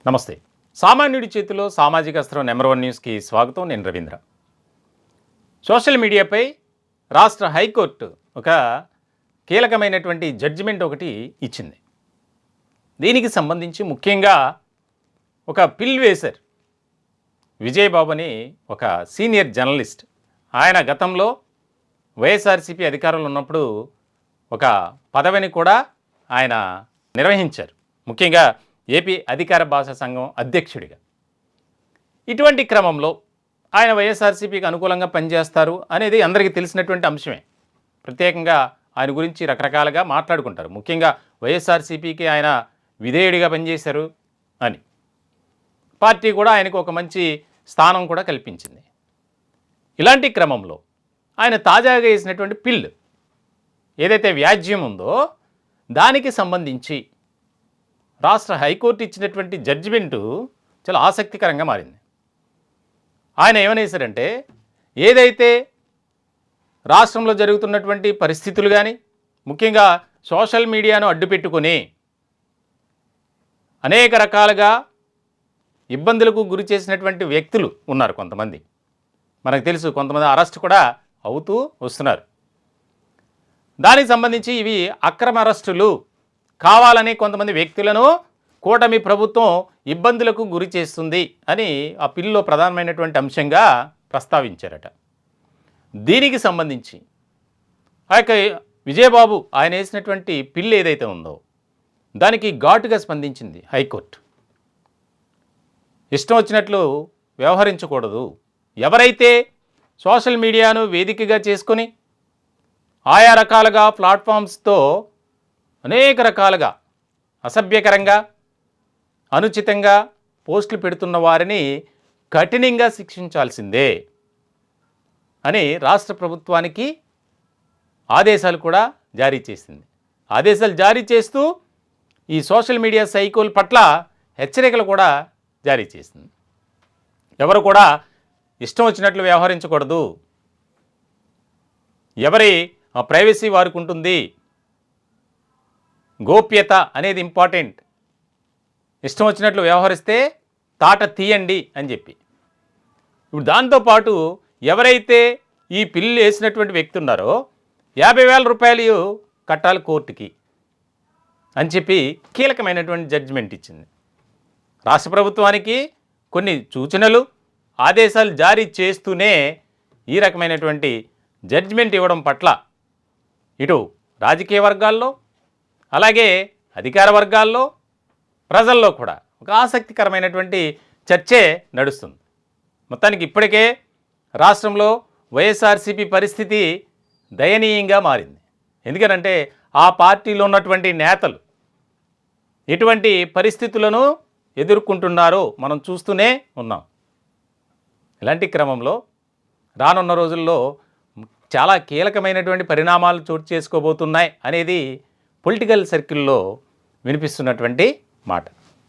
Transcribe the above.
నమస్తే. సామాన్యుడి చేతిలో సామాజిక అస్త్రం నెంబర్ 1 న్యూస్‌కి స్వాగతం. నేను రవీంద్ర. సోషల్ మీడియాపై రాష్ట్ర హైకోర్టు ఒక కీలకమైనటువంటి జడ్జిమెంట్ ఒకటి ఇచ్చింది. దీనికి సంబంధించి ముఖ్యంగా ఒక పిల్ వేశారు. విజయబాబు అని ఒక సీనియర్ జర్నలిస్ట్. ఆయన గతంలో వైఎస్ఆర్సీపీ అధికారంలో ఉన్నప్పుడు ఒక పదవిని కూడా ఆయన నిర్వహించారు. ముఖ్యంగా ఏపీ అధికార భాషా సంఘం అధ్యక్షుడిగా. ఇటువంటి క్రమంలో ఆయన వైఎస్ఆర్సీపీకి అనుకూలంగా పనిచేస్తారు అనేది అందరికీ తెలిసినటువంటి అంశమే. ప్రత్యేకంగా ఆయన గురించి రకరకాలుగా మాట్లాడుకుంటారు. ముఖ్యంగా వైఎస్ఆర్సీపీకి ఆయన విధేయుడిగా పనిచేశారు అని. పార్టీ కూడా ఆయనకు ఒక మంచి స్థానం కూడా కల్పించింది. ఇలాంటి క్రమంలో ఆయన తాజాగా వేసినటువంటి పిల్ ఏదైతే వ్యాజ్యం ఉందో దానికి సంబంధించి రాష్ట్ర హైకోర్టు ఇచ్చినటువంటి జడ్జిమెంటు చాలా ఆసక్తికరంగా మారింది. ఆయన ఏమనేసారంటే, ఏదైతే రాష్ట్రంలో జరుగుతున్నటువంటి పరిస్థితులు కానీ, ముఖ్యంగా సోషల్ మీడియాను అడ్డుపెట్టుకొని అనేక రకాలుగా ఇబ్బందులకు గురి చేసినటువంటి వ్యక్తులు ఉన్నారు కొంతమంది. మనకు తెలుసు, కొంతమంది అరెస్ట్ కూడా అవుతూ వస్తున్నారు. దానికి సంబంధించి ఇవి అక్రమ అరెస్టులు, కావాలని కొంతమంది వ్యక్తులను కూటమి ప్రభుత్వం ఇబ్బందులకు గురి చేస్తుంది అని ఆ పిల్లో ప్రధానమైనటువంటి అంశంగా ప్రస్తావించారట. దీనికి సంబంధించి ఆ యొక్క విజయబాబు ఆయన వేసినటువంటి పిల్ ఏదైతే ఉందో దానికి ఘాటుగా స్పందించింది హైకోర్టు. ఇష్టం వచ్చినట్లు వ్యవహరించకూడదు. ఎవరైతే సోషల్ మీడియాను వేదికగా చేసుకొని ఆయా రకాలుగా ప్లాట్ఫామ్స్తో అనేక రకాలుగా అసభ్యకరంగా అనుచితంగా పోస్టులు పెడుతున్న వారిని కఠినంగా శిక్షించాల్సిందే అని రాష్ట్ర ప్రభుత్వానికి ఆదేశాలు కూడా జారీ చేసింది. ఆదేశాలు జారీ చేస్తూ ఈ సోషల్ మీడియా సైకోల పట్ల హెచ్చరికలు కూడా జారీ చేసింది. ఎవరు కూడా ఇష్టం వచ్చినట్లు వ్యవహరించకూడదు. ఎవరి ప్రైవసీ వారికి ఉంటుంది. గోప్యత అనేది ఇంపార్టెంట్. ఇష్టం వచ్చినట్లు వ్యవహరిస్తే తాట తీయండి అని చెప్పి. ఇప్పుడు దాంతోపాటు ఎవరైతే ఈ పిల్లు వేసినటువంటి వ్యక్తి ఉన్నారో 50,000 రూపాయలు కట్టాలి కోర్టుకి అని చెప్పి కీలకమైనటువంటి జడ్జిమెంట్ ఇచ్చింది. రాష్ట్ర ప్రభుత్వానికి కొన్ని సూచనలు ఆదేశాలు జారీ చేస్తూనే ఈ రకమైనటువంటి జడ్జిమెంట్ ఇవ్వడం పట్ల ఇటు రాజకీయ వర్గాల్లో అలాగే అధికార వర్గాల్లో ప్రజల్లో కూడా ఒక ఆసక్తికరమైనటువంటి చర్చే నడుస్తుంది. మొత్తానికి ఇప్పటికే రాష్ట్రంలో వైఎస్ఆర్సీపీ పరిస్థితి దయనీయంగా మారింది. ఎందుకనంటే ఆ పార్టీలో ఉన్నటువంటి నేతలు ఎటువంటి పరిస్థితులను ఎదుర్కొంటున్నారో మనం చూస్తూనే ఉన్నాం. ఇలాంటి క్రమంలో రానున్న రోజుల్లో చాలా కీలకమైనటువంటి పరిణామాలు చోటు చేసుకోబోతున్నాయి అనేది పొలిటికల్ సర్కిల్లో వినిపిస్తున్నటువంటి మాట.